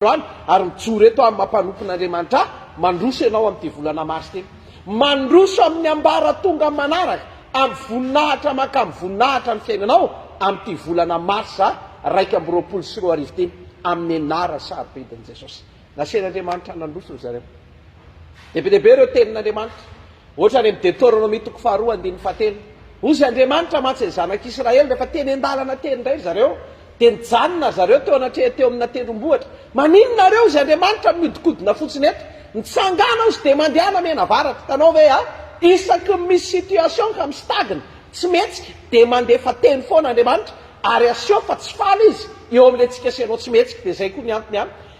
ary mijoro eto amin'ny mampanompon'Andriamanitra mandroso ianao amin'ity volana mars ity, mandroso amin'ny ambara tonga manaraka amin'ny voninahitra maka amin'ny voninahitra ny fiainanao amin'ity volana marsa 2024 ity amin'ny anara sarobidin' Jesosy. Nasen'Andriamanitra nandroso zareo. Lehibe ireo tenin'Andriamanitra ohatra ny amin'ny Deutéronomie 2:7 ozy Andriamanitra mantsy ny zanak'Israely rehefa teny an-dalana teny indray zareo dia nijanona zareo teo anatreha teo amina tendrombohitra. Maninona reo zy Andriamanitra miodikodina fotsiny eto, nitsangana ozy dia mandehana mena avaratra. Tanao ve isaky misy situation ka mistagina tsy metsika dia mandefa teny foana Andriamanitra ary aseo fa tsy faly izy eo amin'ilay tsika senao tsy metsika. Dia zay koa ny antony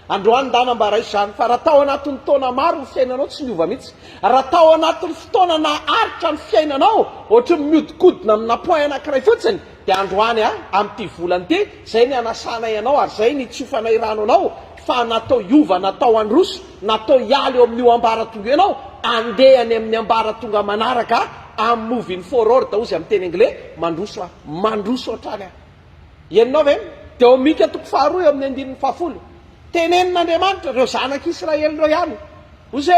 androany ndanambara izany fa raha tao anatin'ny fotoana maro ny fiainanao tsy miova mihitsy, raha tao anatin'ny fotoana naharitra ny fiainanao ohatry ny miodikodina amina point anankiray fotsiny, dia androany amin'ity volana ity zay ny anasana ianao ary zay ny tsofana irano anao fa natao iova, natao androso, natao hialy eo amin'io ambaratonga ianao andehany amin'ny ambaratonga manaraka amin'ny moving forward ozy amin'ny teny anglais mandroso hatrany ianao ve dia omika 2 amin'ny 10 tenen'Andriamanitra reo zanak'Israely reo ihany ozy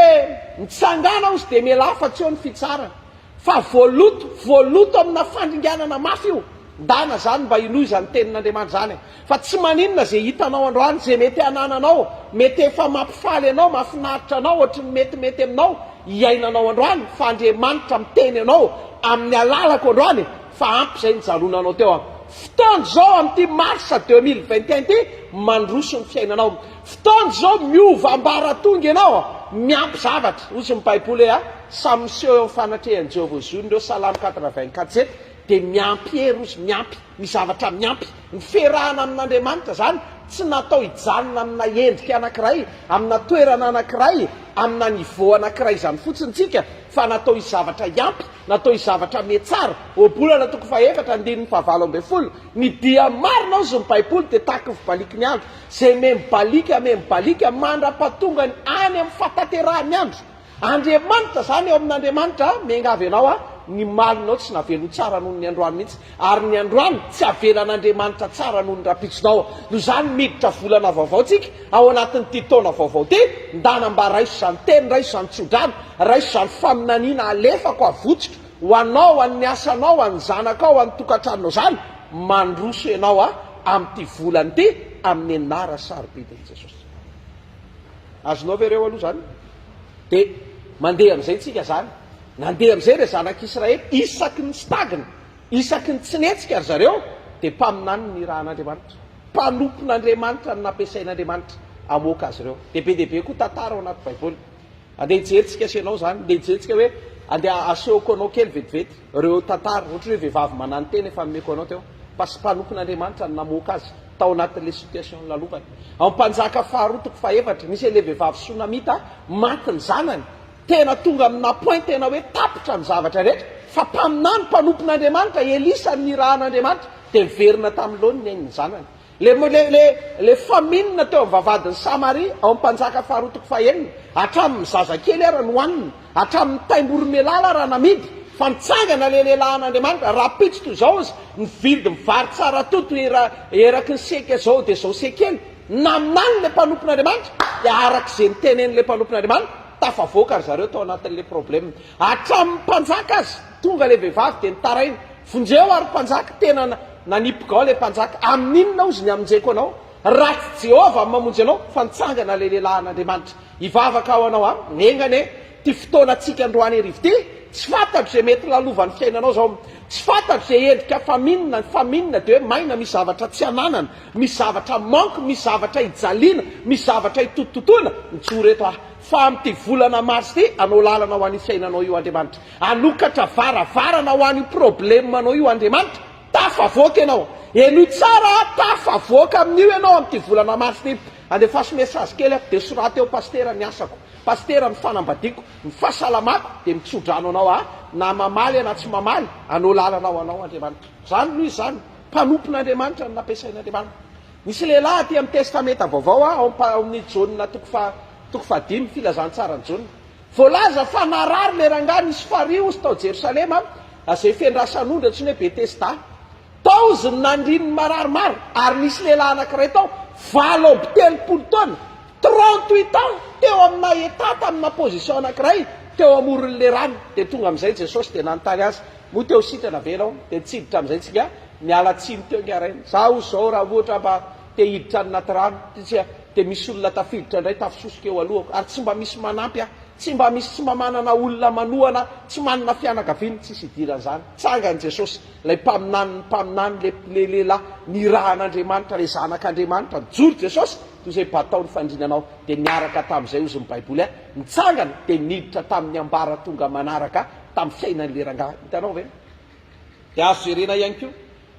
nitsangana ozy dia mialafa tsy eo ny fitsarana fa voaloto amina fandringanana mafy io ndana zany mba inoy zany tenin'Andriamanitra zany fa tsy maninona zay hitanao androany zay mety hanananao, mety efa mampifaly anao, mahafinaritra anao ohatry ny metimety aminao hiainanao androany fa Andriamanitra miteny anao amin'ny alalako androany fa ampy zay nijalonanao teo fotoana zao amin'ity marsa 2021 ity mandroso ny fiainanao, fotoana zao miova ambaratonga ianao miampy zavatra ozy ny baiboly samy miseho eo fanatrehan'i Jehovah zony reo Salamy 84:7 dia miampy hery ozy miampy ny zavatra miampy ny ferahana amin'Andriamanitra zany tsy natao hijanona amina endrika anankiray, amina toerana anankiray, amina niveau anankiray zany fotsiny tsika fa natao izavatra iampy, natao izavatra metsara. Obolana 4:7 ny dia marina ozy ny baiboly dia tahaky ny fibaliky ny andro zay mibalika mandra-patongany any amin'ny fataterahany andro. Andriamanitra zany eo amin'Andriamanitra miangavy ianao ny malinao tsy navelo tsara noho ny androany mihitsy ary ny androany tsy avelan'Andriamanitra tsara noho ny rapitsinao. No zany miditra volana vaovao tsika ao anatin'ity taona vaovao ty ndanamba raiso zany teny, raiso zany tsodrano, raiso zany faminaniana alefako avotsika ho anao, an'ny asanao, an'ny zanakao, an'ny tokantranonao zany mandroso ianao amin'ity volana ity amin'ny anara sarobidin'i Jesosy. Azonao ve reo aloha zany dia mandeha amin'izay tsika zany nandeha amin'izay re zanak'Israely isaky ny stagina, isaky ny tsinetsika ary zareo dia mpaminany ny rahan'Andriamanitra, mpanompon'Andriamanitra ny nampiasain'Andriamanitra amoaka azy ireo. Dehibe koa tantara ao anaty baiboly. Andeha hijeritsika senao zany, andeha hijeritsika hoe andeha asehoko anao kely vetivety reo tantara ohatra hoe vehivavy manano teny efa nomeko anao teo fa sy mpanompon'Andriamanitra ny namoaka azy tao anatin'ilay situation lalokany. Ao Mpanjaka 2:4 misy ilay vehivavy Sonamita maty ny zanany, tena tonga amina point tena hoe tapitra ny zavatra rehetra fa mpaminany mpanompon'Andriamanitra Elisa ny rahan'Andriamanitra dia miverina tamin'ny loany ny zanany. Le faminina teo amin'ny vavadin'ny Samaria ao Mpanjaka 2:1 hatramin'ny zazakely ara nohanina, hatramin'ny taimbormelala raha namidy fa nitsangana le lehilahin'Andriamanitra rapitso toy izao izy nividy mivary tsara toto eraky ny seka zao dia zao sekely naminany le mpanompon'Andriamanitra dia arak'izay nitenen'le mpanompon'Andriamanitra tafavoaka ry zareo tao anatin'le problème hatramin'ny mpanjaka azy tonga le vehivavy dia nitaraina vonjeo ary mpanjaka tena nanipika ao le mpanjaka amin'inona ozy ny aminjeko anao ratsy Jehova mamonjy anao fa nitsangana le lehilahin'Andriamanitra hivavaka ao anao nengane ty fotoana atsika androany arivo ty tsy fantatro zay mety lalovan'ny fiainanao zao, tsy fantatro zay endrika faminina dia hoe maina misy zavatra tsy ananana, misy zavatra manko, misy zavatra hijaliana, misy zavatra hitototoana nitsoro eto fa amin'ity volana mars ty anao lalana ho an'io fiainanao io Andriamanitra, anokatra varavarana ho an'io problemanao io Andriamanitra, tafavoaka ianao eno tsara tafavoaka amin'io ianao amin'ity volana mars ty. Andefaso message kely dia soraty eo pastera ny asako, pastera ny fanambadiako, ny fahasalamako dia mitsodrano anao na mamaly na tsy mamaly anao lalanao anao Andriamanitra. Zany noho izy zany mpanompon'Andriamanitra ny nampiasain'Andriamanitra. Misy lehilahy aty amin'ny testamenta vaovao ao amin'ny Jauna 5 filazantsara ny Jauna voalaza fa narary le rangahy nisy fario izy tao Jerosalema zay fiandrasan'ondra tsy hoe Betesda tao izy nandrininy mararimaro ary nisy lehilahy anankiray tao 8 amby 30 taona 38 ans teo amina état tamina position anankiray teo amoron'le rano de tonga am'izay jesosy de nanontany azy moa teo sitrana venao de tsiditra am'izay tsika miala tsiny teo ngiaraina zaho zao raha ohatra mba te hiditra anynaty rano tsia de misy olona tafiditra indray tafisosika eo alohako ary tsy mba misy manampy a tsy mba misy tsy mamanana olona manohana tsy manana fianakaviany tsisy idiran'izany tsangany jesosy lay mpaminany le lehilahy ny rahan'andriamanitra le zanak'andriamanitra mijory jesosy toy izay bataony fandrinanao de niaraka tam'izay ozy ny baiboly a nitsangana de niditra tamin'ny ambara tonga manaraka tamin'ny fiainan'le rangahy hitanao ve de azo jerena ihany ko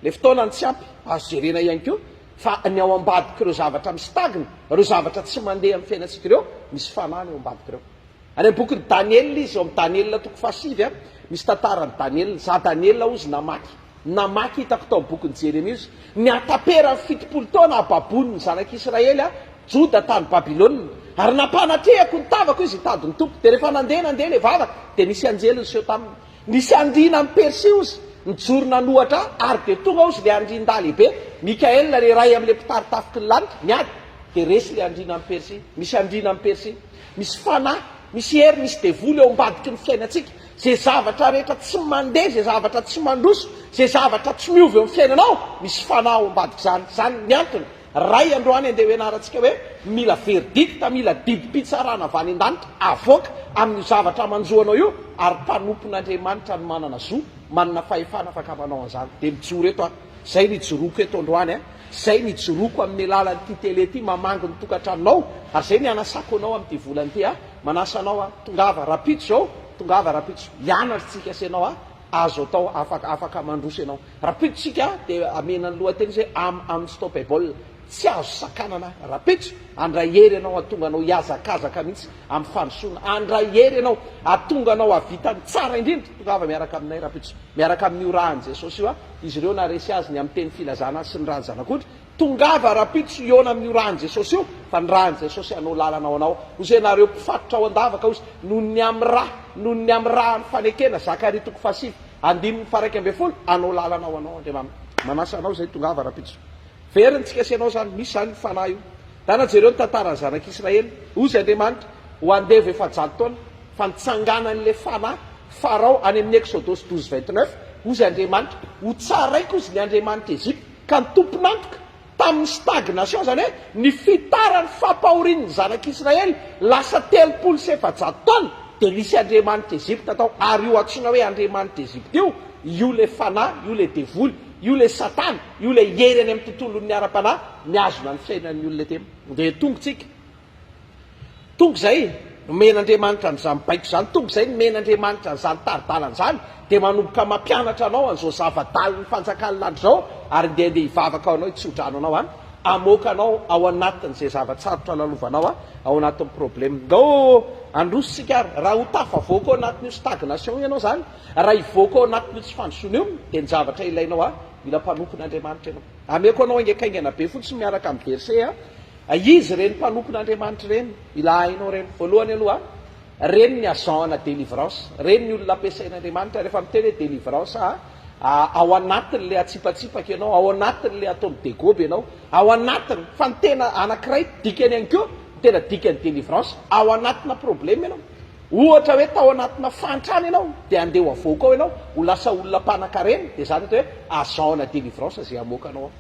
le fotoanany tsy ampy azo jerena ihany ko fa ny ao ambadika ireo zavatra mistagina reo zavatra tsy mandeha amin'ny fiainantsika ireo misy fanany eo ambadika ireo any amin'ny bokyny daniel izy eo amin'ny daniel toko fasivy a misy tantarany daniel za daniel ozy namaky hitako tao bokyny jeremia izy ny ataperany fitopolo taona ababony ny zanak'israely a joda tany babilôna ary nampanatrehako ny tavako izy hitadiny tompo de rehefa nandeha le vavaka de nisy anjely ny seho taminy nisy andrina amin'ny persia ozy nijoro nanohatra ary de tonga ozy le andrinda lehibe mikael le ray am'le mpitarytafiky ny lanitra miady de resy le andrina amin'ny persia misy andrina amin'ny persia misy fanahy misy hery misy devoly eo ambadiky ny fiainatsika zay zavatra rehetra tsy mandeha zay zavatra tsy mandroso zay zavatra tsy miovy eo amin'ny fiainanao misy fanahy eo ambadiky zany ny antony ray androany andeha hoenarantsika hoe mila verdicta mila didi-pitsarana avy any an-danitra avoaka amin'ny zavatra manjoanao io ary mpanompon'andriamanitra ny manana zo manana fahefana afaka manao an'izany de mijoro eto a zay nijoroko eto androany a zay nijoroko amin'ny alalan'ity tele ty mamango ny tokantranonao ary zay ny anasako anao amin'ity volany ty a manasanao a tongava rapitso zao tongava rapitso ianatra tsika asianao a azo atao afaka mandroso ianao rapitotsika de amenany lohateny zay unstoppable tsy azo sakanana rapitso andray hery ianao atonga anao iazakazaka mihitsy amin'ny fanosoana andray hery ianao atonga anao avitany tsara indrindra tongava miaraka aminay rapitso miaraka amin'io rahany jesosy io a izy ireo naresy azy ny amin'ny teny filazana sy ny rahany zanak'otra tongava rapitso iona amin'io rahany jesosy io fa ny rahany jesosy anao lalanao anao ozay nareo mpifatotra ao andavaka ozy nohony amin'ny rahany fanekena zakary toko fasivy andininy faraiky ambe folo anao lalanao anao andriamanitra manasa anao zay tongava rapitso veriny tsika asianao zany misy zany fanahy io tana jereo ny tantarany zanak'israely ozy andriamanitra ho andeva efa-jato taona fa nitsanganan'le fanahy farao any amin'ny exodosy 12:29 ozy andriamanitra ho tsaraiko ozy ny andriamanitra ezipta ka nitomponantoka tamin'ny stagnation zany hoe ny fitarany fampahorian'ny zanak'israely lasa 307 taona de nisy andriamanitra ezipta tao ary io atsona hoe andriamanitra ezipta io le fanahy io le devoly io le satana io le hery any amin'ny tontolon'ny ara-panahy miazona ny fiainan'ny olona tena de tongotsika tongo zay nomen'andriamanitra n'izany baiko zany tongo zay nomen'andriamanitra n'izany taridalana zany de manomboka mampianatra anao an'izao zavadaliny fanjakany landro zao ary ndeha hivavaka anao hitsodrano anao any amoaka anao ao anatin'izay zavatsarotra lalovanao a ao anatin'ny problème ngao andrososika ary raha ho tafavoaka ao anatin'io stagnation ianao zany raha hivoaka ao anatin'io tsy fandrosoana io de ny zavatra ilainao a mila mpanompon'andriamanitra ianao ameko anao ingakaingana be fotsiny miaraka amin'ny verset a izy reny mpanompon'andriamanitra reny ila hainao reny voalohany aloha reny ny azahana délivrance reny ny olona ampiasain'andriamanitra rehefa miteny hoe délivrance ao anatiny le atsipatsipaka ianao ao anatiny le atao midegoby ianao ao anatiny fa ny tena anankiray dikany ihany ko tena dikany délivrance ao anatina problème ianao ohatra hoe tao anatina fantrany ianao de andeha ho avoaka ao ianao ho lasa olona mpanan-karena de zany atao hoe azahana délivrance zay amoaka anao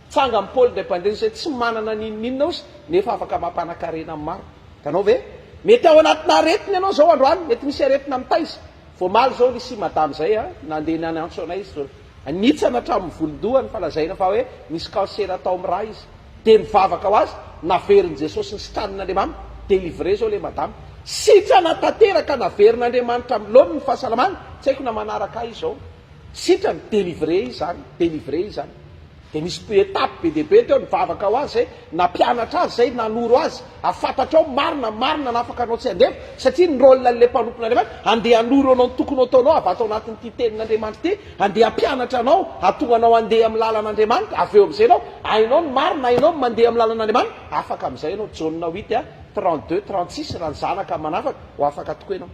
tsanga amin'ny pôly indépendance zay tsy manana ninoninona ozy nefa afaka mampanankarena amin'ny maro tanao ve mety ao anatina aretina ianao zao androany mety misy aretina mitaiza fomaly zao nisy madame zay a nandeha nanantso anay izy nitsana hatramin'ny volondohany falazaina fa hoe misy kansera atao amin'ny raha izy de nivavaka ho azy naveriny jesosy ny sitranon'andriamanitra délivre zao le madame sitrana tanteraka naverin'andriamanitra milony ny fahasalamana tsy haiko na manaraka izy zao sitrany délivre izy zany de misy etape be dehibe teo nivavaka ho azy zay nampianatra azy zay nanoro azy afantatra ao marina nafaka anao tsy andefa satria ny rôle n'le mpanompon'andriamanitra andeha anoro anao ny tokony ataonao avy atao anatin'ity tenin'andriamanitra ty andeha ampianatra anao atonga anao andeha amin'ny lalan'andriamanitra avy eo am'izay anao ainao ny marina ainao mandeha amin'ny lalan'andriamanitra afaka am'izay anao Jauna 8:32-36 raha ny zanaka manafaka ho afaka tokoa ianao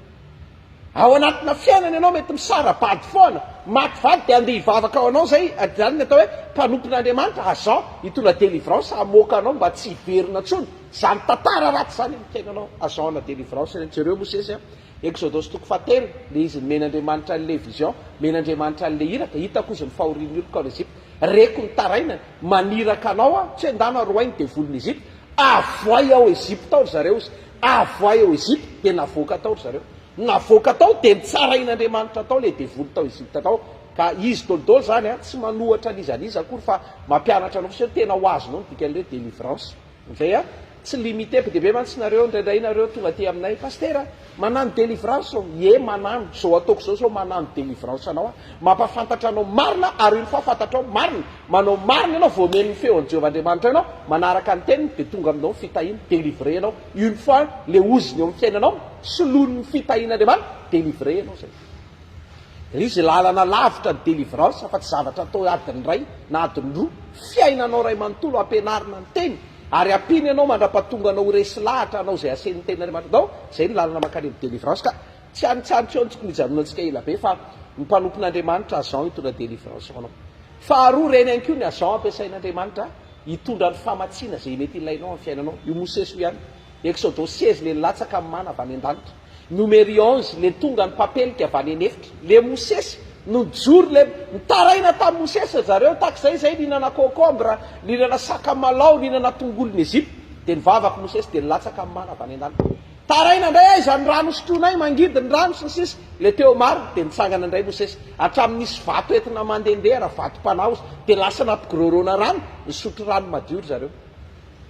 ao anatina fiainana ianao mety misara-pady foana maty vady de andeha hivavaka ao anao zay zany ny atao hoe mpanompon'andriamanitra azan hitondra délivrance hamoaka anao mba tsy hiverina tsony zany tantara raty zany mitenanao azana délivrance jereo mosesy exodosy toko fatelo le izy men'andriamanitra an'le vision men'andriamanitra an'le iraka hitako izy ny fahorian'olo kao n'Egypte reko ny taraina maniraka anao tsy andana roainy de volony Egypte avoay ao Egypte ao zareo izy avoay ao Egypte de navoaka tao zareo navoaka tao de nitsarain'andriamanitra tao le devoly tao Egypte tao ka izy dolidolo zany tsy manohatra an'izaniza akory fa mampianatra anao fosy tena ho azonao dikan'le délivrance zay tsy limité be debe mantsinareo ndraindray nareo tonga ty aminay pastera manano délivrance ye manano zao ataoko zao zao manano délivrance anao mampafantatra anao marina ary iny fa fantatra ao marina manao marina ianao voamen'ny feon'ny Jehovahandriamanitra anao manaraka ny teniny de tonga aminao fitahiny délivré anao une fois le oziny eo amin'ny fiainanao solon'ny fitahin'andriamanitra délivré anao zay izy lalana lavitra ny délivrance fa tsy zavatra atao adiny ray na adiny roa fiainanao ray manontolo ampianarina ny teny ary ampiny anao mandrapatonga anao resy lahatra anao zay asen'ny ten'andriamanitra dao zay ny lalana mankany amin'ny délivrance ka tsy anytsanotra eo ntsika mijanona antsika ela be fa ny mpanompon'andriamanitra azan hitondra délivrance anao faharoa reny any ko ny azan ampiasain'andriamanitra hitondra ny famatsiana zay mety ilainao amin'ny fiainanao io mosesy ihany exodosy 16 le latsaka amin'ny mana avy any an-danitra numéro 11 le tonga ny papelika avy any anefitra le mosesy nojory le mitaraina tamin'ny mosesy zareo takizay zay ninana concombre ninana sakamalao ninana tongolony Egypte de nivavaka mosesy de nilatsaka amin'ny mana avy any an-danitra taraina indray ay zany rano sotroinay mangidy ny rano sisisy le teo maro de nitsangana indray mosesy hatramin'nisy vato entina mandehandeha raha vato mpanaosy de lasa nampigororona rano nisotro rano madiory zareo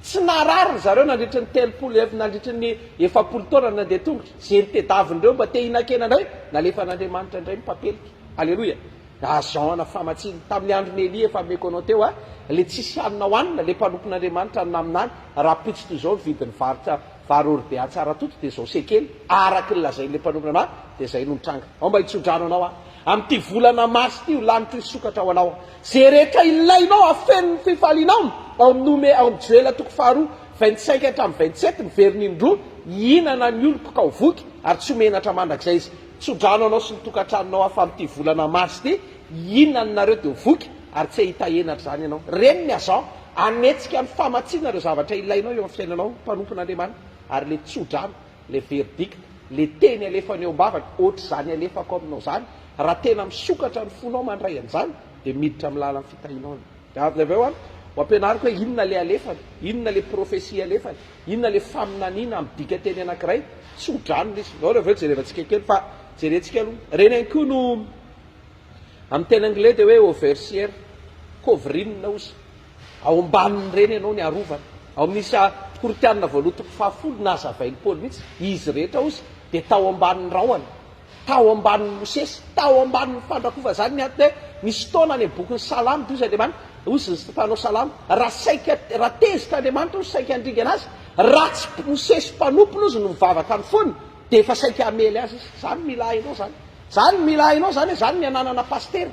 tsy narary zareo nandritra ny telopolo nandritra ny efapolo taona nandeha tongotra zay ny tedavindreo mba te hinan-kena indray nalefa an'andriamanitra indray mipapelika alleloia azana famatsiny tamin'ny androny Eli efa meko anao teo le tsisy hanina hoanina le mpanompon'andriamanitra anina aminany raha pitsy toy zao vidiny varitra vary ordea tsara toto de zao sekely araky ny lazain'le mpanompon'andriamanitra de zay no mitranga ao mba hitsodrano anao amin'ity volana masy ty lanitra isokatra ao anao zay rehetra ilainao afenony fifalianao ao amin'ny Joela toko faharoa 25 hatramin'ny 27 miveriny indroa inana ny oloko ka ho voky ary tsy omenatra mandrakizay izy tsodrano anao sy nitokantranonao afa amin'ity volana masy ty inany nareo de ho voky ary tsy hita enatra zany ianao reny ny azan anetsika ny famatsiana reo zavatra ilainao eo amin'ny fiainanao mpanompon'andriamanitra ary le tsodrano le verdict le teny alefany eo ambavatra ohatry zany alefako aminao zany raha tena misokatra ny fonao mandray an'izany de miditra amin'ny lalan'ny fitahinao aveo ho ampianariko hoe inona le alefany inona le profesia alefany inona le faminaniana amin'ny dika teny anankiray tsodrano izy ao aveo jerevantsika kely fa jerentsika aloha reny any koa no amin'ny teny anglais de hoe oversière covrinina ozy ao ambaniny reny ianao ny arovana ao amin'isa koritianina voalotoko fahafolo nazavainy Paoly mihitsy izy rehetra ozy de tao ambanin'ny rahoana tao ambanin'ny mosesy tao ambanin'ny fandrakofa zany ny aty hoe misy taona any bokin'ny salamy toy izy andriamanitra ozy fanao salamy raha tezitra andriamanitra ozy saika andriga anazy raha tsy mosesy mpanompona ozy no mivavaka ny foany de efa saika amely azy izy zany mila hainao zany mila hainao zany hoe zany ny ananana pastera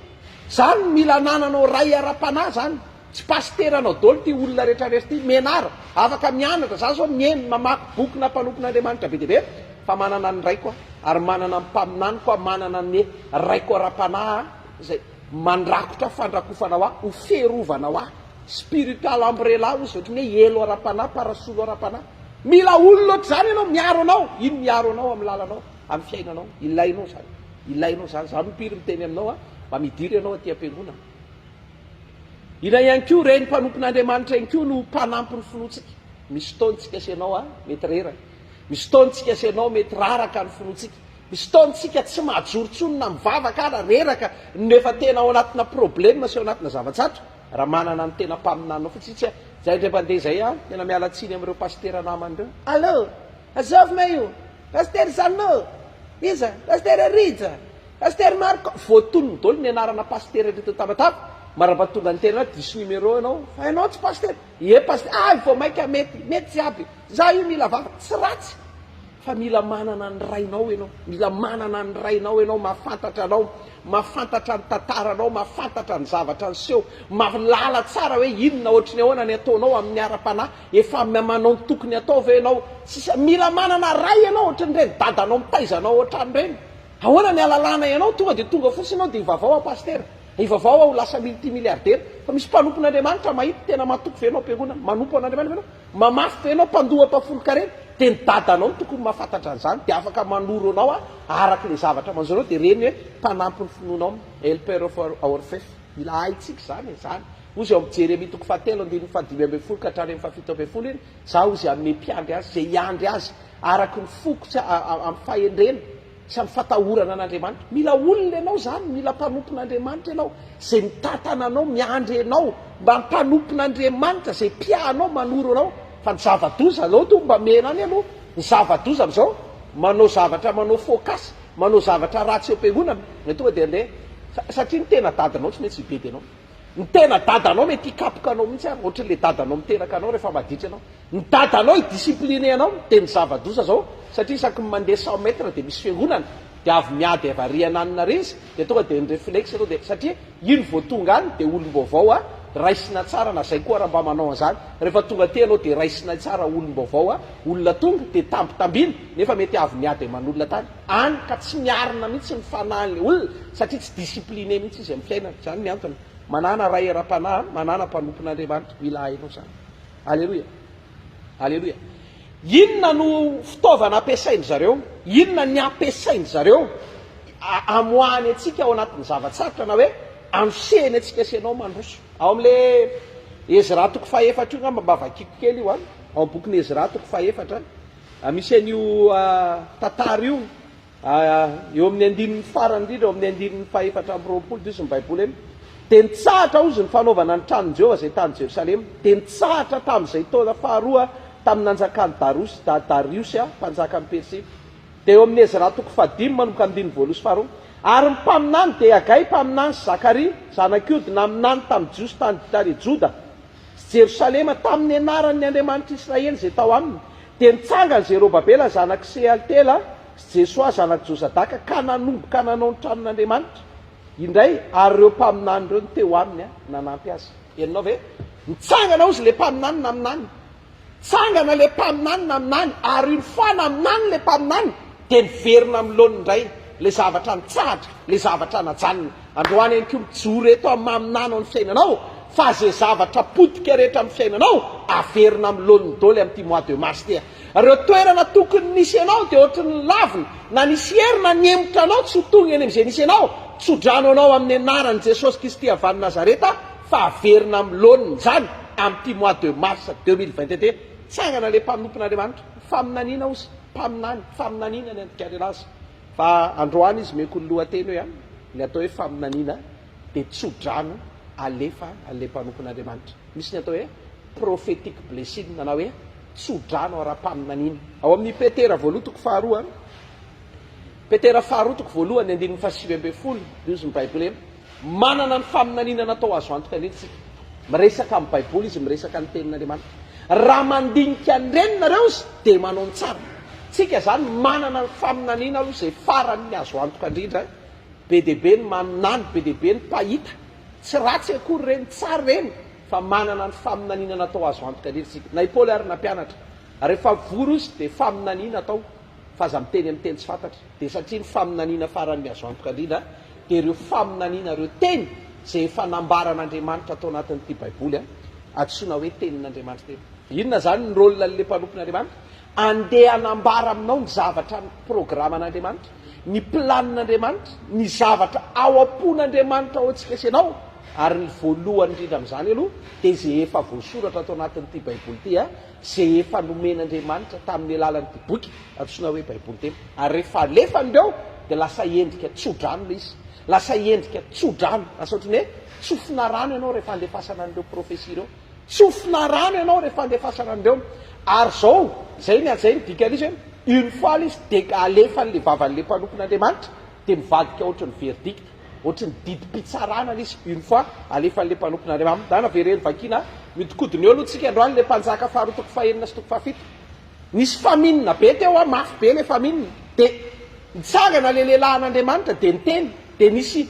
zany mila anananao ray ara-panahy zany tsy pastera anao dolo ty olona rehetra rehetra ty menara afaka mianatra zany zao mieny mamaky bokina mpanompon'andriamanitra be debe fa manana ny raiko ary manana ny mpaminany koa manana ny raiko ara-panahy zay mandrakotra fandrakofanao ho ferovana spiritual umbrella izy ohatry ny hoe elo ara-panahy parasolo ara-panahy mila olona ohatry zany ianao miaro anao ino miaro anao amin'ny lalanao amin'ny fiainanao ilainao zany zany mpiry miteny aminao mba midiry ianao aty am-piangonana ina ihany ko reny mpanompon'andriamanitra ihany ko no mpanampy ny finoantsika misy taontsika asianao mety reraka misy taontsika asianao mety raraka ny finoantsika misy taontsika tsy mahajorotsonona mivavaka ara reraka nefa tena ao anatina problema sy ao anatina zava-tsato raha manana ny tena mpaminanao fotsitsy zay ndray mandeha zay tena mialatsiny amin'ireo pastera naman'ireo allo azavy io paster Zanno iza paster Rija paster Marco voatonony dolo ny anarana pastera reto tamatava maraba tonga ny tena diso numéro anao fa ianao tsy paster paster vao maika mety tsy aby za io mila vavaka tsy ratsy fa mila manana ny rainao ianao mila manana ny rainao ianao mahafantatra anao mahafantatra ny tantaranao mahafantatra ny zavatra ny seho malala tsara hoe inona ohatry ny ahoana ny ataonao amin'ny ara-panahy efa manao ny tokony ataova ianao mila manana ray ianao ohatry ny reny dadanao mitaizanao ohatrany reny ahoana ny alalàna ianao tonga de tonga fotsiny ianao de ivavao apastera, ivavao aho lasa multimilliardaire. Fa misy mpanompon'andriamanitra mahita tena matoky fe anao am-piangonana, manompo an'andriamanitra ianao, mamafy fe anao mpandoha mpafolo-karena, de ny dadanao no tokony mahafantatra an'izany, de afaka manoro anao araka le zavatra manjoreo, de reny hoe mpanampy ny finoanao, helper of our faith. Mila haitsika zany. Ozy eo amin'ny Jeremia toko 7:5-10 ka hatrany amin'ny 7 iny, za ozy amin'ny mpiandry azy, zay iandry azy araky ny fokotsy amin'ny fahendrena sy amin'ny fatahorana an'Andriamanitra. Mila olona ianao zany, mila mpanompon'Andriamanitra ianao, zay mitatana anao, miandry anao, mba mpanompon'Andriamanitra, zay pianao, manoro anao. Fa ny zava-doza alao to mba mena any aloha, ny zava-doza am'izao manao zavatra, manao fôkasy, manao zavatra ratsy eo am-piangonana, ny tonga de andeha satria ny tena dadanao tsy maintsy ibedy anao. Ny tena dadanao mety hikapoka anao mihitsy ary ohatran'le dadanao miteraka anao rehefa maditra anao. Ny dadanao hidisipline anao de ny zava-doza zao, satria isaky ny mandeha 100 metra de misy fiangonana, de avy miady avy ariananina rezy, de tonga de ny réflexe anao, de satria iny vao tonga any de olom-baovao raisina tsara na zay koa raha mba manao an'izany. Rehefa tonga ty anao de raisina tsara olom-baovao olona tonga de tambitambiana, nefa mety avy miady aman'olona tany any ka tsy miarina mihitsy ny fanahin'le olona, satria tsy discipline mihitsy izy amin'ny fiainana. Zany ny antony manana ray era-panahy, manana mpanompon'Andriamanitra, mila hainao zany. Aleloia, aleloia. Inona no fitaovana ampiasainy zareo, inona ny ampiasainy zareo amoahany atsika ao anatin'ny zavatsarotra, na hoe amseny atsika sianao mandroso. Ao am'le Ezra toko 4 io ngamba mba vakiko kely io ao amin'ny bokin'ny Ezra toko 4 misy an'io tantara io eo amin'ny andinin'ny farany indrindra, eo amin'ny andinin'ny 420 diso ny baiboly eny. De nitsahatra ozy ny fanaovana ny tranon'i Jehova zay tany Jerosalema, de nitsahatra tamin'izay taona faharoa tamin'ny nanjakany Darius mpanjakan'ny Persia. De eo amin'ny Ezra toko 5 manomboka amin'ny 1:2 ary ny mpaminany de Hagai mpaminany sy Zakaria zanakiody naminany tamin'ny Jiosy tany Joda sy Jerosalema tamin'ny anaran'ny Andriamanitra Israely zay tao aminy. De nitsanga ny Zerobabela zanak' Sealtela sy Jesua zanak' Josadaka ka nanomboka nanao ny tranon'Andriamanitra indray, ary ireo mpaminany ireo ny teo aminy nanampy azy. Enonao ve? Nitsangana ozy le mpaminany naminany, tsangana le mpaminany naminany, ary ny fa naminany le mpaminany de niverina am'lony indray le zavatra nitsahatra, le zavatra najanona. Androany any ko mijoro eto amin'ny maminana ny fiainanao, fa zay zavatra potika rehetra amin'ny fiainanao averina am'lony dôly amin'ity mois de mars ty. Reo toerana tokony nisy anao de ohatrany lavina na nisy herina niemotra anao tsy ho tonga eny am'izay nisy anao, tsodrano anao amin'ny anaran'i Jesosy Kristy avy any Nazareta, fa averina am'lony zany amin'ity mois de mars 2021. Tsangana le mpanompon'Andriamanitra, faminaniana ozy, faminaniana ny andikary anazy. Fa androany izy meko ny lohateny hoe ny atao hoe faminaniana de tsodrano alefa an'le mpanompon'Andriamanitra. Misy ny atao hoe prophetic blessing, na hoe tsodrano ara-paminaniana. Ao amin'ny Petera voalotoko faharoa, Petera faharotoko voalohany andininy 7 izy ny baiboly eny, manana ny faminaniana natao azo antoka anetsika. Miresaka amin'ny baiboly izy, miresaka ny tenin'Andriamanitra. Raha mandinika an'ireny nareo izy de manao ny tsara. Tsika zany manana ny faminaniana aloha zay farany ny azo antoka indrindra, be deabe ny maminany, be deabe ny pahita, tsy ratsy akory reny, tsara reny, fa manana ny faminaniana natao azo antoka indrindra tsika. Na i Paoly ary nampianatra, rehefa vory izy de faminaniana atao, fa aza miteny amin'ny teny tsy fantatra, de satria ny faminaniana farany ny azo antoka indrindra de ireo faminaniana reo teny zay efa nambaran'Andriamanitra atao anatin'ity baiboly antsoina hoe tenin'Andriamanitra teny. Inona zany ny rôle le mpanompon'Andriamanitra? Andeha anambara aminao ny zavatra ny programan'Andriamanitra, ny planin'Andriamanitra, ny zavatra ao am-pon'Andriamanitra ao antsika sianao. Ary ny voalohany indrindra amin'izany aloha de zay efa voasoratra atao anatin'ity baiboly ity zay efa nomen'Andriamanitra tamin'ny alalan'ity boky antsoina hoe baiboly teny. Ary rehefa alefandreo de lasa endrika tsodrano le izy, lasa endrika tsodrano, lasa ohatrany hoe tsofina rano ianao rehefa andefasana an'ireo profesia reo, tsofina rano ianao rehefa andefasana an'ireo. Ary zao zay ny azay ny dikan'izy hoe une fois izy de alefan'le vavan'le mpanompon'Andriamanitra de mivadika ohatrany verdict, ohatrany didim-pitsarana izy une fois alefan'le mpanompon'Andriamanitra. Dana vereny vakina mitokodiny eo aloha tsika androany le mpanjaka faharotoko fahenina sy toko fahafito, nisy faminina be teo mafy be le faminina, de nitsangana le lehilahin'Andriamanitra de niteny, de misy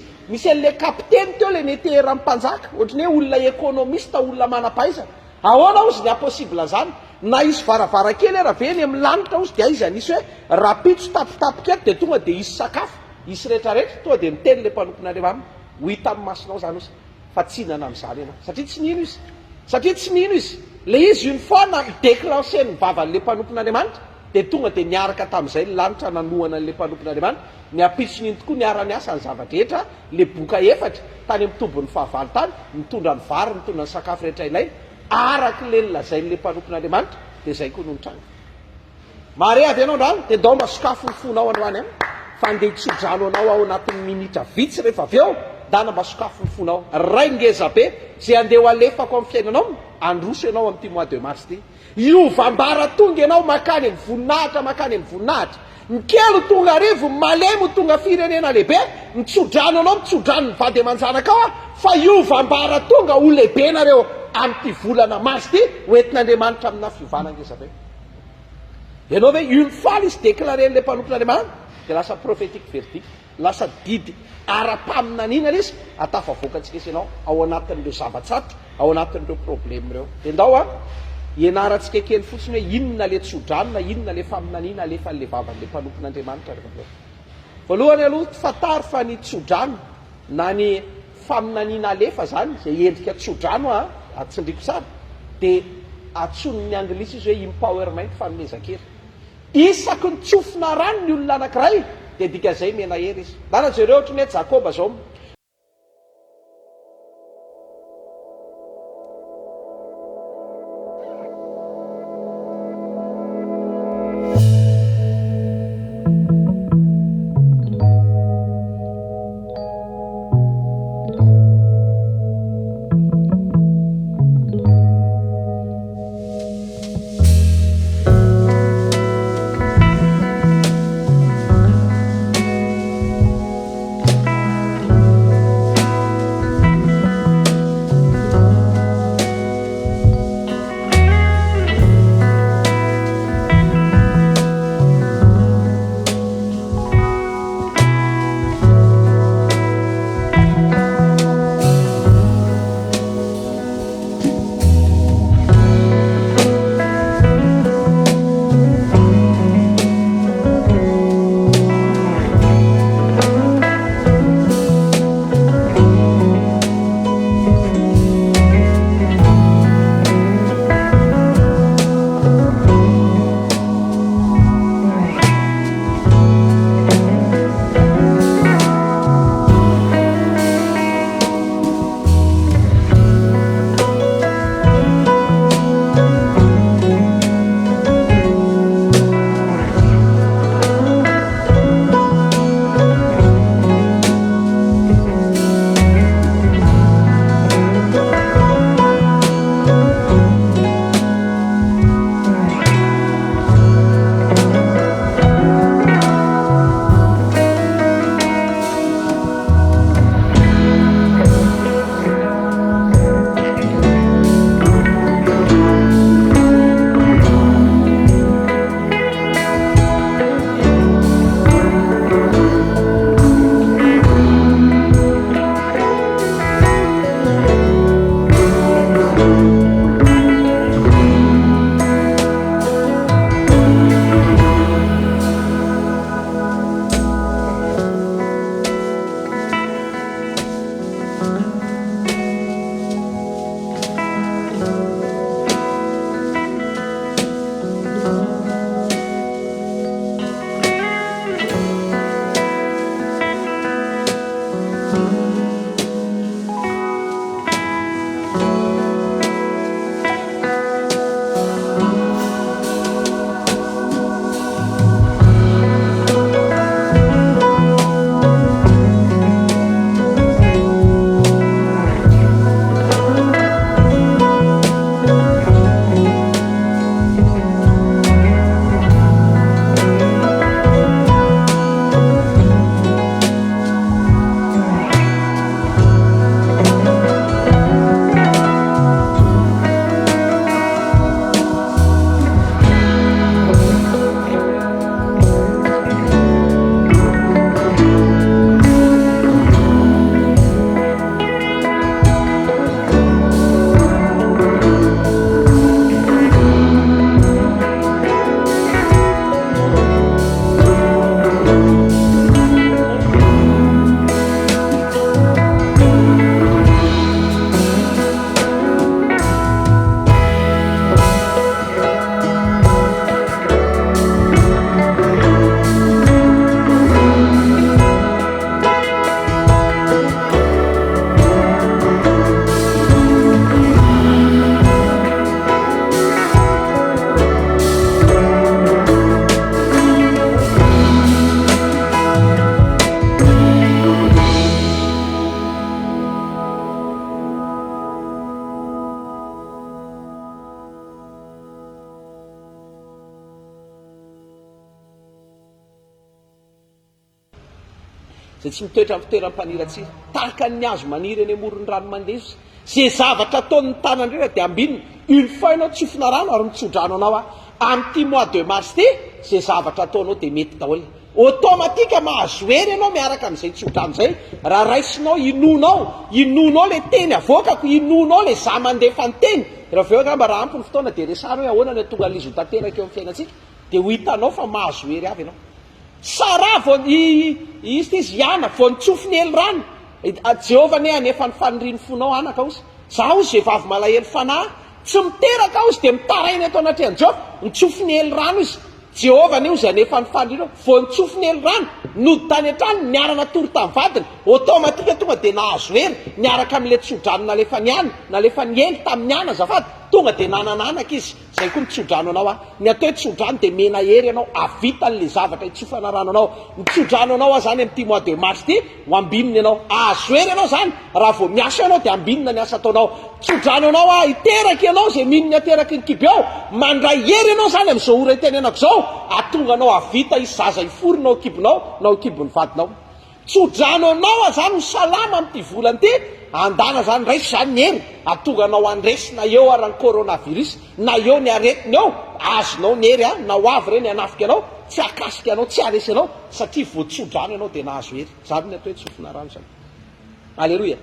an'le kapiteny teo le netera mpanjaka, ohatrany hoe olona ekonomista, olona manam-pahaizana. Ahoana ozy ny impossible zany? Na izy varavarakely raha veny amin'ny lanitra ozy de izy anisy hoe rapitso tapitapika eto de tonga de isy sakafo. isy rehetrarehetra toa de miteny le mpanomponareo aminy ho hita amin'ny masonao zany ozy fa tsinana amin'izany ianao satria tsy nino izy satria tsy nino izy le izy iny foana midéclenché ny vavan'le mpanompon'andriamanitra de tonga de niaraka tamin'izay ny lanitra nanohana n'le mpanompon'andriamanitra ny apitson'iny tokoa niara-ny asa ny zavadrehetra le boka efatra tany am'tombon'ny fahavalo tany mitondra ny vary mitondra ny sakafo rehetra ilay araky le nylazain'le mpanompon'andriamanitra de zay koa no nitranga mare avy ianao ndrano de ndao mba sokafo ny fonao androany any fa ndeha tsodrano anao ao anatin'ny minitra vitsy rehefa avy eo dana mba sokafo ny fonao ray ngeza be zay andeha ho alefako amin'ny fiainanao androso ianao amin'ity mois de mars ty iovambara tonga ianao makany amin'ny voninahitra makany amin'ny voninahitra mikelo tonga arivo malemo tonga firenena lehibe mitsodrano anao mitsodrano ny vady aman-janaka ao a fa iovambara tonga ho lehibe nareo amin'ity volana mars ty hoentin'andriamanitra amina fiovana ngezabe ianao ve une faly izy déclaren'le mpanompon'andriamanitra de lasa prophétique verdict lasa didy ara-paminanina izy atafavoakantsika isy ianao ao anatin'ireo zavatsato ao anatin'ireo problème reo de ndao a ianarantsika kely fotsiny hoe inona le tsodranona inona le faminanina alefa n'le vavan'le mpanompon'andriamanitra rehefa voalohany aloha fatary fa ny tsodrano na ny faminanina alefa zany zay endrika tsodrano a atsindriko tsara de atsonony anglisy izy hoe empowerment fanomezan-kery isaky ny tsofina rano ny olona anankiray de dika zay mena hery izy dana zareo ohatrany hoe jakoba zao zay tsy mitoetra amin'ny fitoeram-paniratsira tahaka ny hazo maniry eny amoron'ny rano mandeha zay zavatra ataon'ny tanandrena dia ambinina une fois ianao tsofina rano ary mitsodrano anao amin'ity mois de mars ty zay zavatra ataonao dia mety daholo automatika mahazo hery ianao miaraka amin'izay tsodrano zay raha raisinao inonao le teny avoakako inonao le za mandefa ny teny raha veo ngamba raha ampy ny fotoana dia resana hoe ahoana ny tonga lizo tanteraka eo amin'ny fiainantsika dia ho hitanao fa mahazo hery avy ianao sara izy ty izy iana vo nitsofiny hely rano Jehova ne anefa ny faniriny fonao anaka ozy za ozy zay vavy malahelo fanahy tsy miteraka ozy dia mitarainy atao anatrehany Jehova nitsofiny hely rano izy Jehova ne ozy anefa ny faniriny vo nitsofiny hely rano nody tany an-trano niarana tory tamin'ny vadiny automatika tonga dia nahazo hery niaraka amin'le tsodrano nalefa ny any nalefa ny hely tamin'ny ana zafady tonga dia nanananaka izy zay koa mitsodrano anao ny atao hoe tsodrano dia mena hery ianao avita n'le zavatra hitsofana rano anao mitsodrano anao zany amin'ity mois de mars ty ho ambininy ianao ahazo hery ianao zany raha vao miasa ianao dia ambinina ny asa ataonao tsodrano anao iteraka ianao zay mininy ateraky ny kiby ao mandray hery ianao zany amin'izao ora itenenako zao atonga anao avita izy zaza iforinao kibinao nao kibony vadinao tsodrano anao zany salama amin'ity volany ty andana zany raisy zany ny hery atonga anao andresy na eo arany coronavirus na eo ny aretiny eo azonao ny hery na ho avy reny anafika anao tsy akasika anao tsy aresy anao satria voatsodrano ianao dia nahazo hery zany ny atao hoe tsofina rano zany alleloia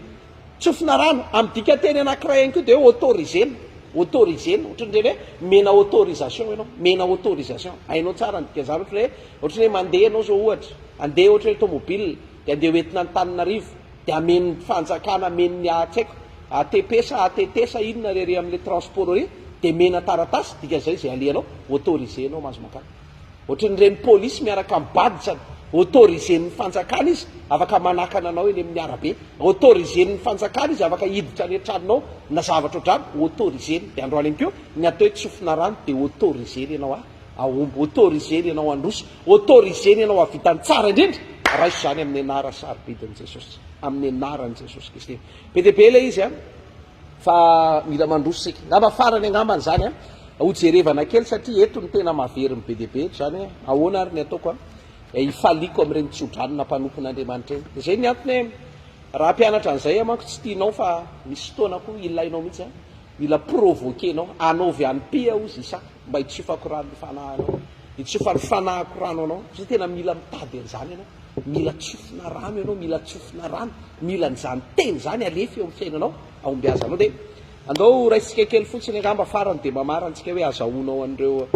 tsofina rano amin'ny dika teny anankiray ihany koa dia hoe autorisena ohatran'ireny hoe mena autorisation ianao mena autorisation hainao tsara ny dika zany ohatra hoe mandeha ianao zao ohatra andeha ohatra hoe tomobile dia andeha hoentina ny Tananarivo dia ameny fanjakana ameny ny atsaiko ATP sa ATT sa inona rery amin'le transport ry dia mena taratasy dika zay zay alianao autorisenao mazo makany ohatran'ireny polisy miaraka mibaditsany autorisen'ny fanjakana izy afaka manakana anao eny amin'ny arabe autorisen'ny fanjakana izy afaka hiditra ny antranonao na zavatra ohatrany autoriseny dia androany any keo ny atao hoe tsofina rano dia autoriseny ianao aomby autoriseny ianao androso autoriseny ianao avitany tsara indrindra raiso zany amin'ny anara sarobidin'i Jesosy amin'ny anaran'i Jesosy Kristy be dia be ilay izy fa mila mandroso sika ngamba farany angambany zany hojerevana kely satria eto ny tena mahaveriny be dia be zany ahoana ary ny ataoko ifaliko amin'ireny tsodrano nampanompon'Andriamanitra eny dia zay ny antony hoe raha mpianatra an'izay manko tsy tianao fa misy fotoana koa ilainao mihitsy mila provoquenao anaovy any-pia ozy isaka mba hitsofako rano ny fanahinao hitsofa ny fanahiko rano anao zay tena mila mitady an'izany ianao mila tsofina rano ianao mila tsofina rano mila nyzany teny zany alefa eo amin'ny fiainanao aombiazanao dia andao raisika kely fotsiny angamba farany dia mamara antsika hoe azahoanao an'ireo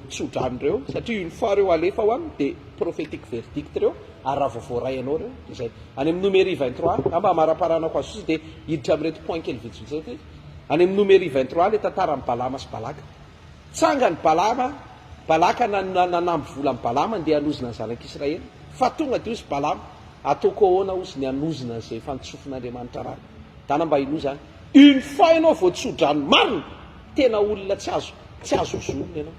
tsodrano ireo satria une fois reo alefa ho aminy dia prophétique verdict reo ary raha voavoaray anao reo dia zay any amin'ny numéri 23 ngamba amaraparanako azy fotsy dia hiditra amin'reto point kely vitsivitsy any amin'ny numéri 23 le tantara amin'ny Balama sy Balaka tsangany Balaka nanamby vola amin'ny Balama ndeha hanozina ny zanak'Israely fa tonga dia ozy Balama ataoko ahoana ozy ny hanozina zay fanotsofin'Andriamanitra rano dana mba ino zany une fois ianao voatsodrano marina tena olona tsy azo zonona ianao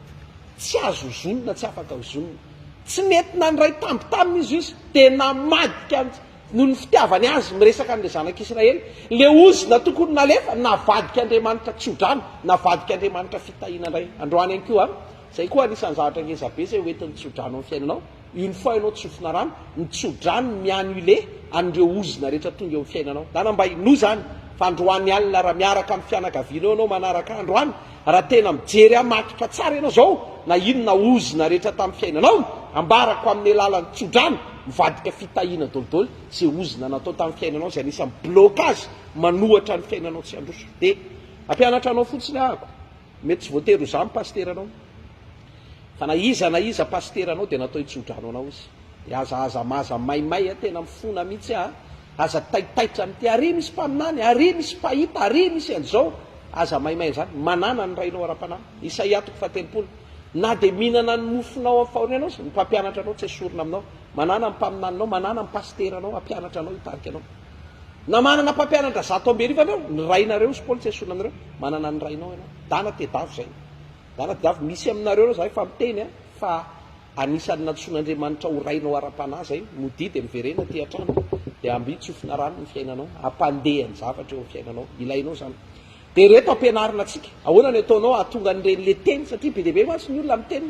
tsy azo zonona tsy afaka zonona tsy mety nandray tambitamina izy dia namadika noho ny fitiavany azy miresaka an'ilay zanak'Israely le ozina tokony nalefa navadika Andriamanitra tsodrano navadika Andriamanitra fitahina indray androany any koa zay koa anisan'ny zavatra ngezabe zay hoentin'ny tsodrano amin'ny fiainanao une fois ianao tsofina rano ny tsodrano miannulé an'ireo ozina rehetra tonga eo amin'ny fiainanao dana mba ino zany fa androany alina raha miaraka amin'ny fianakavianao ianao manaraka androany raha tena mijery amatotra tsara ianao zao na inona ozina rehetra tamin'ny fiainanao ambarako amin'ny alalan'ny tsodrano mivadika fitahiana dolidoly zay ozina natao tamin'ny fiainanao zay anisan'ny blocage manohatra ny fiainanao tsy androso dia ampianatra anao fotsiny ahako mety tsy voatery ho zany pasteranao fa na iza pasteranao dia natao hitsodrano anao izy dia aza maimay tena mifona mihitsy aza taitaitra amin'ity ary misy mpaminany ary misy pahita ary misy an'izao aza maimay zany manana ny rainao ara-panahy Isaia 4:10 na dia mihinana ny mofonao amin'ny fahorianao ny mpampianatra anao tsy esorina aminao manana ny mpaminaninao manana ny pasteranao ampianatra anao hitarika anao na manana mpampianatra 100 anao ny rainareo sy Paoly tsy esorina aminareo manana ny rainao ianao dana tedavo zay dana tedavo misy aminareo reo zay fa miteny fa anisan'ny natsoan'Andriamanitra ho rainao ara-panahy zay modidy amin'ny verena ty an-trano dia amby tsofina rano ny fiainanao ampandeha ny zavatra eo amin'ny fiainanao ilainao zany de reto ampianarina atsika ahoana ny ataonao atonga an'ireny teny satria be deaibe matsy ny olona miteny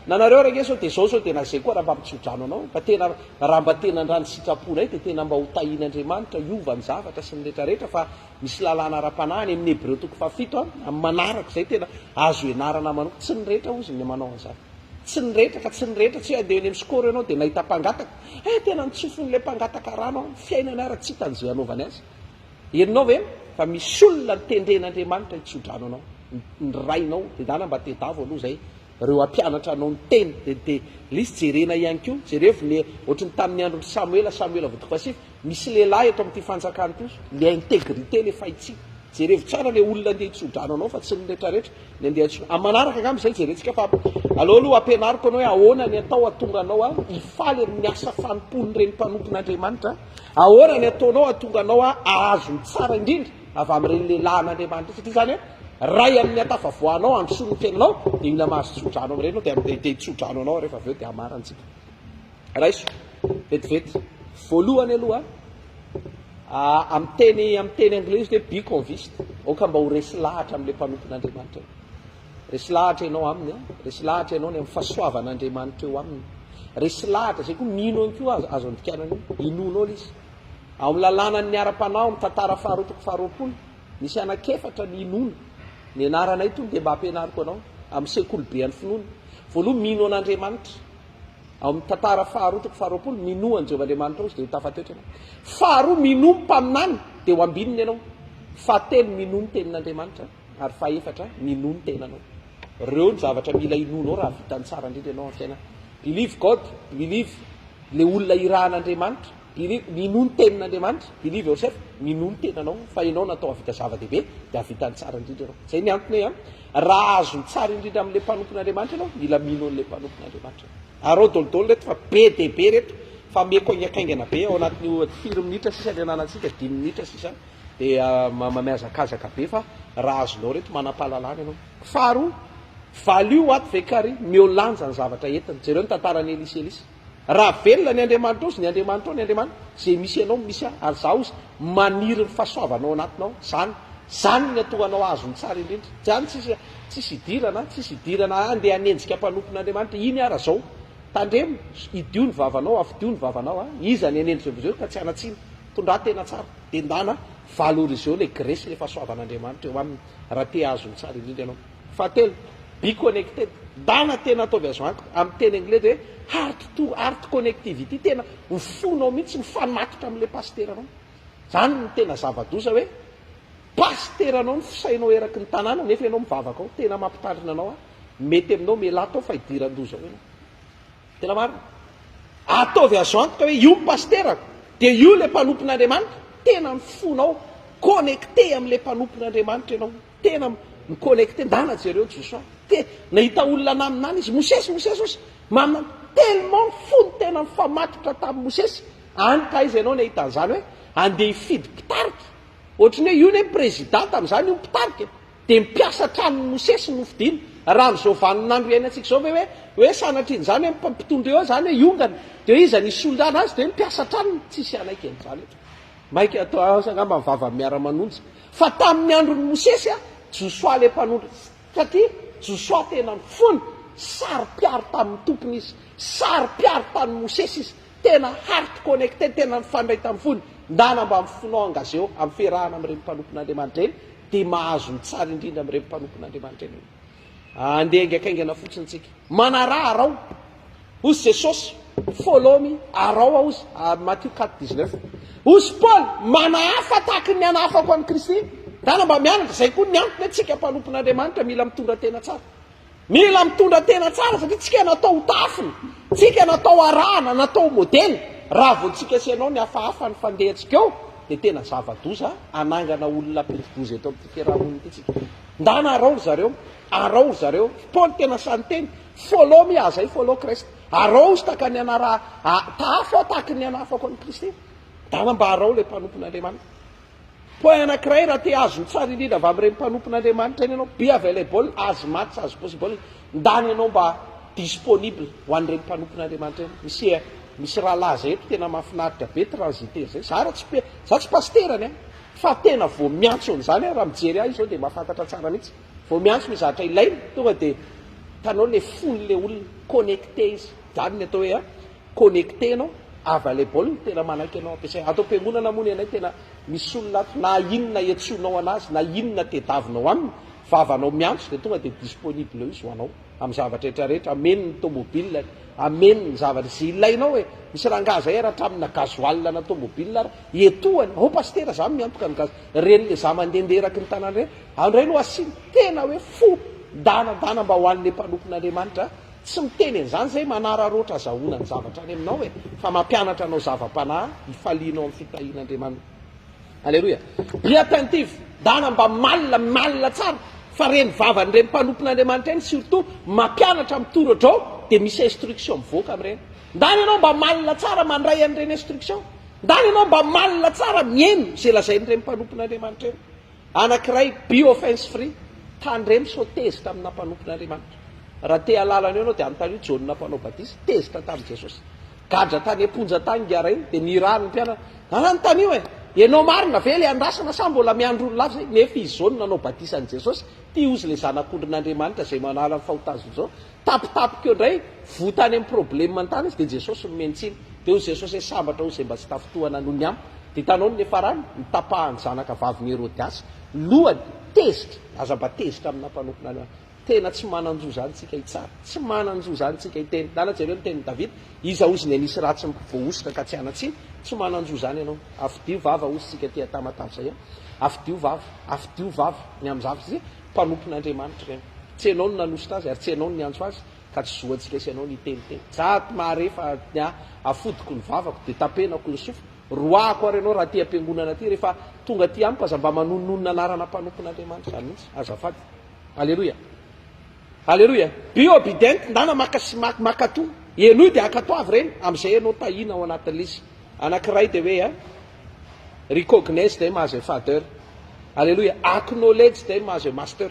nanareo rake sao de zao sao tena zay koa raha mba mitsodrano anao mba tena raha mba tena ndrany sitraponay de tena mba hotahin'andriamanitra iova ny zavatra sy ny rehetrarehetra fa misy lalàna ara-panahany amin'ny hebreo toko fafito amin'ny manaraka zay tena azo enarana manoko tsy ny rehetra ozy ny manao an'izany tsy ny rehetra ka tsy ny rehetra tsy hoe de eny am'skory ianao de nahita mpangataka tena nitsofon'le mpangataka rano fiainany ara tsy hitan'zay anaovany azy eninao ve fa misy olona nytendren'andriamanitra hitsodrano anao ny rainao de dana mba tedavo aloha zay reo ampianatra anao ny teny de lisy jerena ihany ko jereo le ohatrany tamin'ny androny samuela vodikfasif misy lehilahy eto amin'ity fanjakany toso le intégrité le fahitsy jerevo tsara le olona andeha hitsodrano anao fa tsy ny rehetrarehetra le andeha amin'ny manaraka angamy zay jerentsika fa aloha aloha ampianariko anao hoe ahoana ny atao atonga anao ifaly amin'ny asa fanompony reny mpanompon'andriamanitra ahoana ny ataonao atonga anao ahazo ny tsara indrindra avy amin'ireny lehilahin'andriamanitra satria zany hoe ray amin'ny atafavoanao androsoa ny tenanao de mila mahazo tsodrano amin'ireny de hitsodrano anao rehefa avy eo de amarantsika raiso vetivety voalohany aloha amin'ny teny anglais de be conviste oka mba ho resy lahatra amin'le mpanompon'andriamanitra resy lahatra ianao aminy resy lahatra ianao ny amin'ny fahasoavan'andriamanitra eo aminy resy lahatra zay koa mino any koa azo andikanany inonao l izy ao amin'ny lalàna ny ara-panao amin'ny tantara faharotoko faharoapolo misy anakefatra ny inona ny anaranay tony de mba ampianariko anao amin'ny sekoly be any finoana voaloha mino an'andriamanitra ao amin'ny tantara faharotoko faharoapolo mino any jehovaandriamanitra ozy de tafatoetra anao faharoa mino mpaminany de ho ambininy ianao fahatelo mino ny tenin'andriamanitra ary fahaefatra mino ny tenanao reo ny zavatra mila inonao raha vitany tsara indrindra ianao amin'ny fiainana believe god believe le olona irahan'andriamanitra mino ny tenin'andriamanitra believe yourself mino ny tenanao fa ianao natao havita zava-dehibe de havitany tsara indrindra ianao zay ny antony raha azo ny tsara indrindra amin'le mpanompon'andriamanitra ianao mila mino an'le mpanompon'andriamanitra arao dolodolo reto fa be de be reto fa meko aingakaingana be ao anatin'ny 5 minitra sisa ny ananatsika 10 minitra sisa de mamiazakazaka be fa raha azonao reto manam-pahalalana ianao faharoa valio aty vekary miolanja ny zavatra entiny jereo ny tantarany eliselisy raha velona ny andriamanitra ozy ny andriamanitra ao ny andriamanitra zay misy ianao misy ary za ozy maniry ny fahasoavanao anatinao zany ny atohanao azo ny tsara indrindra zany tsisy idirana andeha anenjika mpanompon'andriamanitra iny ara zao tandremo idio ny vavanao afidio ny vavanao iza ny anendrika vizeo ka tsy anatsina tondra tena tsara de ndana valorizeo le gresy le fahasoavan'andriamanitra eo aminy raha te azo ny tsara indrindra ianao fahatelo be connected dana tena ataovy azo anko amin'ny teny anglais de hoe art connectivity tena mifonao mihitsy mifanatotra amin'le pasteranao zany ny tena zava-doza hoe pasteranao ny fisainao eraky ny tanàna nefa ianao mivavaka ao tena mampitandrina anao mety aminao melatao fa idiran-doza ao ianao tena marina ataovy azo anko ka hoe io pasterako de io le mpanompon'andriamanitra tena mifonao connecté amin'le mpanompon'andriamanitra ianao tena miconnecté ndana jereo josoa nahita olona naminany izy mosesy osy mamina tellement fony tena mifamatotra tamin'ny mosesy anyka izy ianao nahita an'izany hoe andeha hifidy mpitariky ohatrany hoe io ny présidenta amin'izany io mpitarika de mipiasa tranony mosesy nofidiny raha am'izao vaninandro iainantsika zao hoe sanatriny zany hoe mpitondra eo zany hoe iongana de iza nisy olona azy de mipiasa tranony tsisy anaiky an'izany eto mainky atosangamba mivava miara-manonjy fa tamin'ny androny mosesy josoa le mpanondra satria josoa tena mifony sary-piary tamin'ny tompony izy sary-piary tamin'ny mosesy izy tena heart connecté tena nifandray tamin'ny fony ndana mba mifonao angazeo amin'ny fiarahana amin'ireny mpanompon'andriamanitra eny de mahazo ny tsara indrindra amin'ireny mpanompon'andriamanitra eny andeha ingakaingana fotsiny tsika manaraha arao ozy jesosy folomy arao aozy Matthieu 4:19 ozy paul manahafa tahaky ny anahafako an'i kristy dana mba mianatra zay koa ny antony atsika mpanompon'andriamanitra mila mitondra tena tsara mila mitondra tena tsara satria tsika natao tafiny tsika natao arahana natao modely raha voantsika sianao ny hafahafa ny fandehantsika eo de tena zava-doza anangana olona piridoza eto amin'ty fiarahamoniny ty tsika ndana arao zareo paul tena sany teny folomy azay folo krist arao izy taka ny anaraha tahafa ao tahaky ny anahafako an'i kristy dana mba arao le mpanompon'andriamanitra point anankiray raha te azo ny tsara indrindra avy amin'ireny mpanompon'andriamanitra eny ianao be available as much as possible ndany ianao mba disponible ho an'ireny mpanompon'andriamanitra eny misy raha laza eto tena mahafinaritra be transiter zay za tsy pasterany fa tena vo miantso an'izany raha mijery ahy zao dia mahafantatra tsara mihitsy vo miantso mizatra ilaina tonga dia tanao le fon'le olona connecté izy zany ny atao hoe connecté anao available ny tena manaiky anao ampiasay atao am-piangonana moa ny anay tena misy olona na inona iantsonao anazy na inona tediavinao aminy vavanao miantso dia tonga dia disponible izy ho anao amin'ny zavatra rehetrarehetra ameny ny tomobile ameny ny zavatra zay ilainao hoe misy rangaza raha hatramina gazoal na tomobile etohany ao pastera za miantoka ny gaz reny le za mandendeeraky ny tanàna reny andray no asiny tena hoe fo danadana mba ho an'le mpanompon'andriamanitra tsy miteny an'izany zay manararoatra zahonany zavatra any aminao fa mampianatra anao zava-panahy hifalianao amin'ny fitahian'andriamanitra alleloia be attentive dana mba malina tsara fa reny vavan'ireny mpanompon'andriamanitra eny surtout mampianatra mitoratra ao dia misy instruction mivoaka amin'ireny ndany ianao mba malina tsara mandray an'ireny instruction ndany ianao mba malina tsara mieno zay lazain'ireny mpanompon'andriamanitra eny anankiray be offense free tandremy so tezitra amina mpanompon'andriamanitra raha te alalana eo anao dia anontany hoe Jaune nampanao batisa tezitra tamin'i Jesosy gadra tany amponja tany gara iny dia nirahany mpianatra ananontany io ianao marina ve le andrasana sa mbola miandro olo lava zay nefa izy Jaune nanao batisa an' Jesosy ty ozy le zanak'ondrin'andriamanitra zay manala ny fahotazony zao tapitapika eo indray votany amin'ny problème mantany izy dia Jesosy nomentsiny dia ozy Jesosy hoe sambatra ozy zay mba tsy tafotohana noho ny amiko dia hitanao ny efa rany nitapahany zanaka vaviny Herodiasy lohany tezitra aza mba tezitra amina mpanompon'andriamanitra tena tsy mananjo zany tsika hitsara tsy mananjo zany tsika hiteny dana jereo ny tenin'ny Davida iza ozy ny anisy ratsy voahositra ka tsy anatsiny tsy mananjo zany ianao afidio vava ozy tsika tia tamatavy zay afidio vava ny am'zavatra zay mpanompon'andriamanitra reny tsy ianao no nanositra azy ary tsy ianao no niantso azy ka tsy zoantsika sy ianao niteniteny jato maharefa afodiko ny vavako dia tapenako ny sofo roako ary ianao raha ty am-piangonana ty rehefa tonga ty amiko aza mba manononona anarana mpanompon'andriamanitra zany mihitsy azafady alleloia alleloia bio obidient ndana makato enoy dia akato avy reny am'izay ianao tahina ao anatin'le izy anankiray dia hoe recognize dia mahazo father alleloia acknowledge dia mahazo master